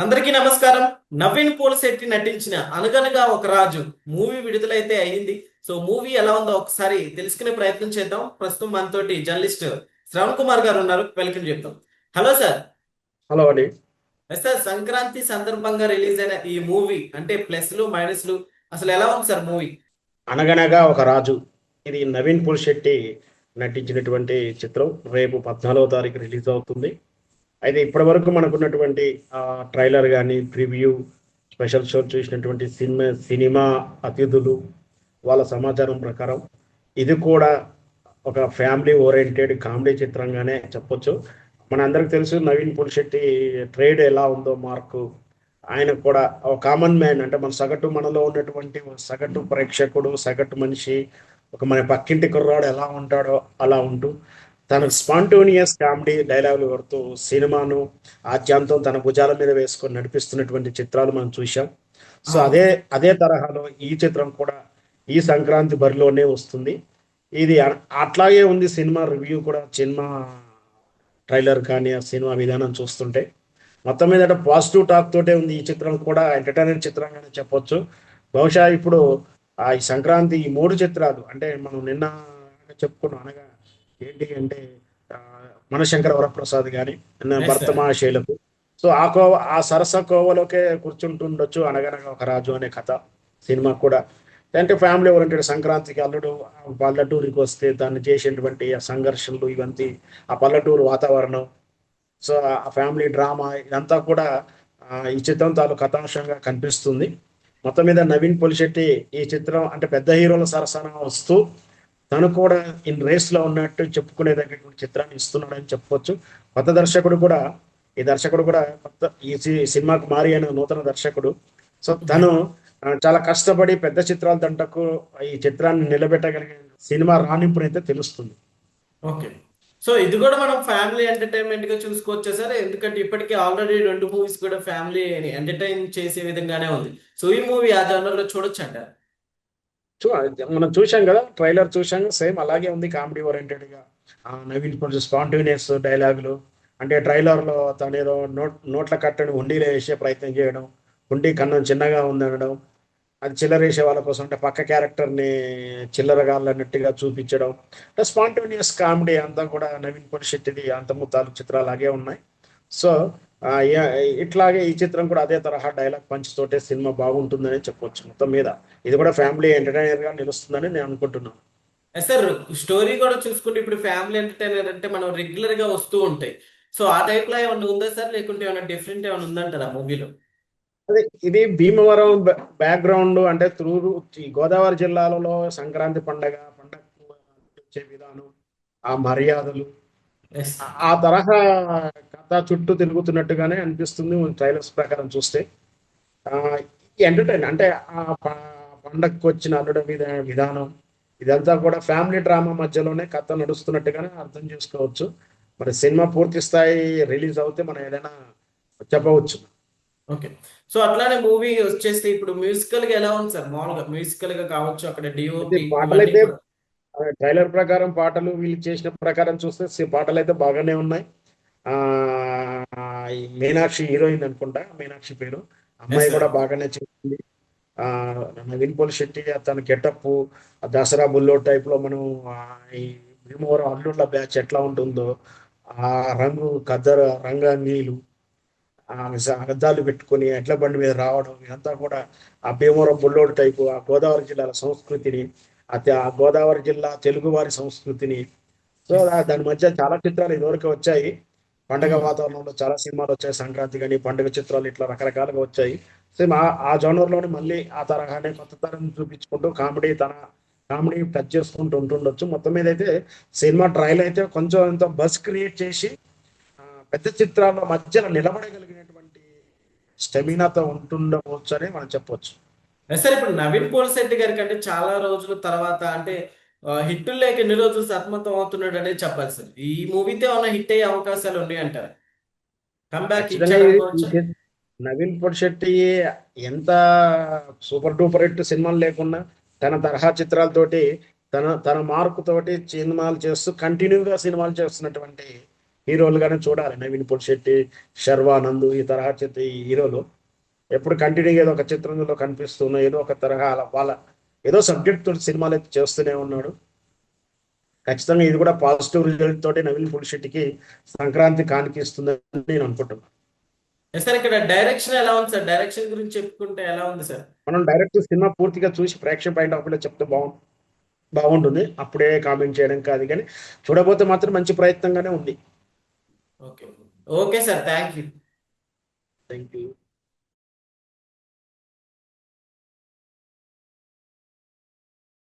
అందరికీ నమస్కారం. నవీన్ పోలిశెట్టి నటించిన 'అనగనగా ఒక రాజు' మూవీ విడుదలైతే అయింది. సో మూవీ ఎలా ఉందో ఒకసారి తెలుసుకునే ప్రయత్నం చేద్దాం. ప్రస్తుతం మనతోటి జర్నలిస్ట్ శ్రవణ్ కుమార్ గారు ఉన్నారు. వెల్కమ్ చెప్తాం. Hello sir. హలో అండి. సార్, సంక్రాంతి సందర్భంగా రిలీజ్ అయిన ఈ మూవీ అంటే ప్లస్లు మైనస్లు అసలు ఎలా ఉంది సార్ మూవీ? అనగనగా ఒక రాజు. ఇది నవీన్ పులిశెట్టి నటించినటువంటి చిత్రం. రేపు 14వ తారీఖు రిలీజ్ అవుతుంది. అయితే ఇప్పటి వరకు మనకున్నటువంటి ట్రైలర్ కానీ, ప్రివ్యూ, స్పెషల్ షో చూసినటువంటి సినిమా అతిథులు వాళ్ళ సమాచారం ప్రకారం ఇది కూడా ఒక ఫ్యామిలీ ఓరియంటెడ్ కామెడీ చిత్రంగానే చెప్పొచ్చు. మనందరికి తెలుసు నవీన్ పులిశెట్టి ట్రేడ్ ఎలా ఉందో మార్కు. ఆయన కూడా ఒక కామన్ మ్యాన్, అంటే మనలో ఉన్నటువంటి ఒక సగటు ప్రేక్షకుడు, సగటు మనిషి, ఒక మన పక్కింటి కుర్రాడు ఎలా ఉంటాడో అలా ఉంటూ తన స్పాంటోనియస్ కామెడీ డైలాగులు కొడుతూ సినిమాను ఆద్యాంతం తన భుజాల మీద వేసుకొని నడిపిస్తున్నటువంటి చిత్రాలు మనం చూసాం. సో అదే అదే తరహాలో ఈ చిత్రం కూడా ఈ సంక్రాంతి బరిలోనే వస్తుంది. ఇది అట్లాగే ఉంది. సినిమా రివ్యూ కూడా, సినిమా ట్రైలర్ కానీ, ఆ సినిమా విధానం చూస్తుంటే మొత్తం మీద పాజిటివ్ టాక్ తోటే ఉంది. ఈ చిత్రం కూడా ఎంటర్టైనర్ చిత్రంగానే చెప్పొచ్చు. బహుశా ఇప్పుడు ఈ సంక్రాంతి ఈ మూడు చిత్రాలు అంటే మనం నిన్న చెప్పుకున్నాం. అనగా ఏంటి అంటే ఆ, మనశంకర వరప్రసాద్ గాని, ఎస్ సార్. భర్తమా శైలకు. సో ఆ కోవ, ఆ సరస కోవలోకే కూర్చుంటుండొచ్చు అనగనగా ఒక రాజు అనే కథ సినిమా కూడా. అంటే ఫ్యామిలీ ఓరియంటెడ్, సంక్రాంతికి అల్లుడు ఆ పల్లెటూరికి వస్తే దాన్ని చేసేటువంటి ఆ సంఘర్షణలు ఇవంతి, ఆ పల్లెటూరు వాతావరణం, సో ఆ ఫ్యామిలీ డ్రామా ఇదంతా కూడా ఈ చిత్రం తాలూ కథాంశంగా కనిపిస్తుంది. మొత్తం మీద నవీన్ పొలిశెట్టి ఈ చిత్రం అంటే పెద్ద హీరోల సరసన వస్తూ తను కూడా ఇన్ రేస్ లో ఉన్నట్టు చెప్పుకునే దగ్గర చిత్రాన్ని ఇస్తున్నాడని చెప్పొచ్చు. కొత్త దర్శకుడు కూడా, ఈ దర్శకుడు కూడా కొత్త సినిమాకు మారి అయిన నూతన దర్శకుడు. So okay. తను చాలా కష్టపడి పెద్ద చిత్రాల దంటకు ఈ చిత్రాన్ని నిలబెట్టగలిగే సినిమా రాణింపునైతే తెలుస్తుంది. ఓకే. సో ఇది కూడా మనం ఫ్యామిలీ ఎంటర్టైన్మెంట్ గా చూసుకోవచ్చా సార్? ఎందుకంటే ఇప్పటికే ఆల్రెడీ 2 మూవీస్ కూడా ఫ్యామిలీని ఎంటర్టైన్ చేసే విధంగానే ఉంది. సో ఈ మూవీ ఆ జనర్ లో చూడొచ్చంట. చూ మనం చూసాం కదా, ట్రైలర్ చూసాం, సేమ్ అలాగే ఉంది. కామెడీ ఓరియంటెడ్ గా నవీన్ కొంచెం స్పాంటేనియస్ డైలాగులు. అంటే ట్రైలర్ లో తను ఏదో నోట్ల కట్టని హుండీలో వేసే ప్రయత్నం చేయడం, హుండీ కన్నం చిన్నగా ఉందనడం, అది చిల్లర వేసే వాళ్ళ కోసం అంటే పక్క క్యారెక్టర్ ని చిల్లరగాళ్ళన్నట్టుగా చూపించడం. అంటే స్పాంటేనియస్ కామెడీ అంతా కూడా నవీన్ పొలిశెట్టిది అంతముతాలు చిత్రాలు అలాగే ఉన్నాయి. సో ఇట్లాగే ఈ చిత్రం కూడా అదే తరహా డైలాగ్ పంచ్ తోటే సినిమా బాగుంటుందని చెప్పొచ్చు. మొత్తం మీద ఇది కూడా ఫ్యామిలీ ఎంటర్టైనర్ గా నిలుస్తుందని నేను అనుకుంటున్నాను. సార్, స్టోరీ కూడా చూసుకుంటే ఇప్పుడు ఫ్యామిలీ ఎంటర్టైనర్ అంటే మనం రెగ్యులర్ గా వస్తూ ఉంటాయి. సో ఆ టైప్ లో ఏమైనా ఉందా సార్? లేకుంటే ఏమైనా డిఫరెంట్ ఏమైనా ఉందంటారా మూవీలో? అదే ఇది భీమవరం బ్యాక్గ్రౌండ్, అంటే ఈ గోదావరి జిల్లాలలో సంక్రాంతి పండగ వచ్చే విధానం, ఆ మర్యాదలు, ఎస్. ఆ తరహా కథ చుట్టూ తిరుగుతున్నట్టుగానే అనిపిస్తుంది ట్రైలర్స్ ప్రకారం చూస్తే. ఆ ఎంటర్టైన్ అంటే పండగకు వచ్చిన అల్లుడ విధానం ఇదంతా కూడా ఫ్యామిలీ డ్రామా మధ్యలోనే కథ నడుస్తున్నట్టుగానే అర్థం చేసుకోవచ్చు. మరి సినిమా పూర్తి స్థాయి రిలీజ్ అవుతే మనం ఏదైనా చెప్పవచ్చు. ఓకే. సో అట్లానే మూవీ వచ్చేస్తే ఇప్పుడు మ్యూజికల్ గా ఎలా ఉంది సార్? మామూలుగా మ్యూజికల్ గా కావచ్చు, అక్కడ అయితే డిఓపి ఇవన్నీ పాటలైతే కూడా. ట్రైలర్ ప్రకారం పాటలు వీళ్ళు చేసిన ప్రకారం చూస్తే పాటలు అయితే బాగానే ఉన్నాయి. ఆ ఈ మీనాక్షి హీరోయిన్ అనుకుంటా, మీనాక్షి పేరు, ఎస్ అమ్మాయి సార్. కూడా బాగానే చేసింది. ఆ నవీన్ పోలి శెట్టి తన గెటప్, దసరా బుల్లో టైప్ లో మనం ఆ, ఈ భీమవరం అల్లుళ్ళ బ్యాచ్ ఎట్లా ఉంటుందో ఆ రంగు కద్దర రంగాంగీలు, అద్దాలు పెట్టుకొని ఎడ్ల బండి మీద రావడం ఇదంతా కూడా ఆ భీమవరం బుల్లోడు టైపు, ఆ గోదావరి జిల్లాల సంస్కృతిని, ఆ గోదావరి జిల్లా తెలుగువారి సంస్కృతిని. So yes. దాని మధ్య చాలా చిత్రాలు ఇదివరకు వచ్చాయి. పండగ వాతావరణంలో చాలా సినిమాలు వచ్చాయి. సంక్రాంతి కానీ పండుగ చిత్రాలు ఇట్లా రకరకాలుగా వచ్చాయి. సేమ్ ఆ జోనర్ లోనే మళ్ళీ ఆ తరహానే కొత్త తరం చూపించుకుంటూ కామెడీ టచ్ చేసుకుంటూ ఉంటుండొచ్చు. మొత్తం మీద అయితే సినిమా ట్రయల్ అయితే కొంచెం ఎంతో బస్ క్రియేట్ చేసి ఆ, పెద్ద చిత్రాల మధ్యలో నిలబడగలిగినటువంటి స్టెమినాతో ఉంటుండవచ్చు అని మనం చెప్పొచ్చు. సార్, ఇప్పుడు నవీన్ పోలిశెట్టి గారి కంటే చాలా రోజుల తర్వాత అంటే హిట్ లేక ఎన్ని రోజులు సతమతం అవుతున్నాడు అనేది చెప్పాలి సార్. ఈ మూవీతో ఏమైనా హిట్ అయ్యే అవకాశాలు ఉన్నాయి అంటారు? కంబ్యాక్ ఖచ్చితంగా ఇచ్చాడు ఈ అనుకోవచ్చా? నవీన్ పొడిశెట్టి ఎంత సూపర్ డూపర్ హిట్ సినిమాలు లేకున్నా తన తరహా చిత్రాలతోటి, తన మార్కు తోటి సినిమాలు చేస్తూ కంటిన్యూగా సినిమాలు చేస్తున్నటువంటి హీరోలుగానే చూడాలి. నవీన్ పులిశెట్టి, శర్వానంద్ ఈ తరహా ఈ హీరోలు ఎప్పుడు కంటిన్యూగా ఏదో ఒక చిత్రంలో కనిపిస్తున్న ఏదో ఒక తరహా వాళ్ళ ఏదో సబ్జెక్ట్ తోటి సినిమాలు అయితే చేస్తూనే ఉన్నాడు. ఖచ్చితంగా ఇది కూడా పాజిటివ్ రిజల్ట్ తోటి నవీన్ పులిశెట్టికి సంక్రాంతి కానికిస్తుందని నేను అనుకుంటున్నాను. సార్ ఇక్కడ డైరెక్షన్ ఎలా ఉంది సార్? డైరెక్షన్ గురించి చెప్పుకుంటే ఎలా ఉంది సార్? మనం డైరెక్ట్ సినిమా పూర్తిగా చూసి ప్రేక్షక పాయింట్ ఆఫ్ వ్యూలో చెప్తే బాగుంటుంది. అప్పుడే కామెంట్ చేయడం కాదు, కానీ చూడబోతే మాత్రం మంచి ప్రయత్నంగానే ఉంది. Okay okay sir, thank you. Thank you.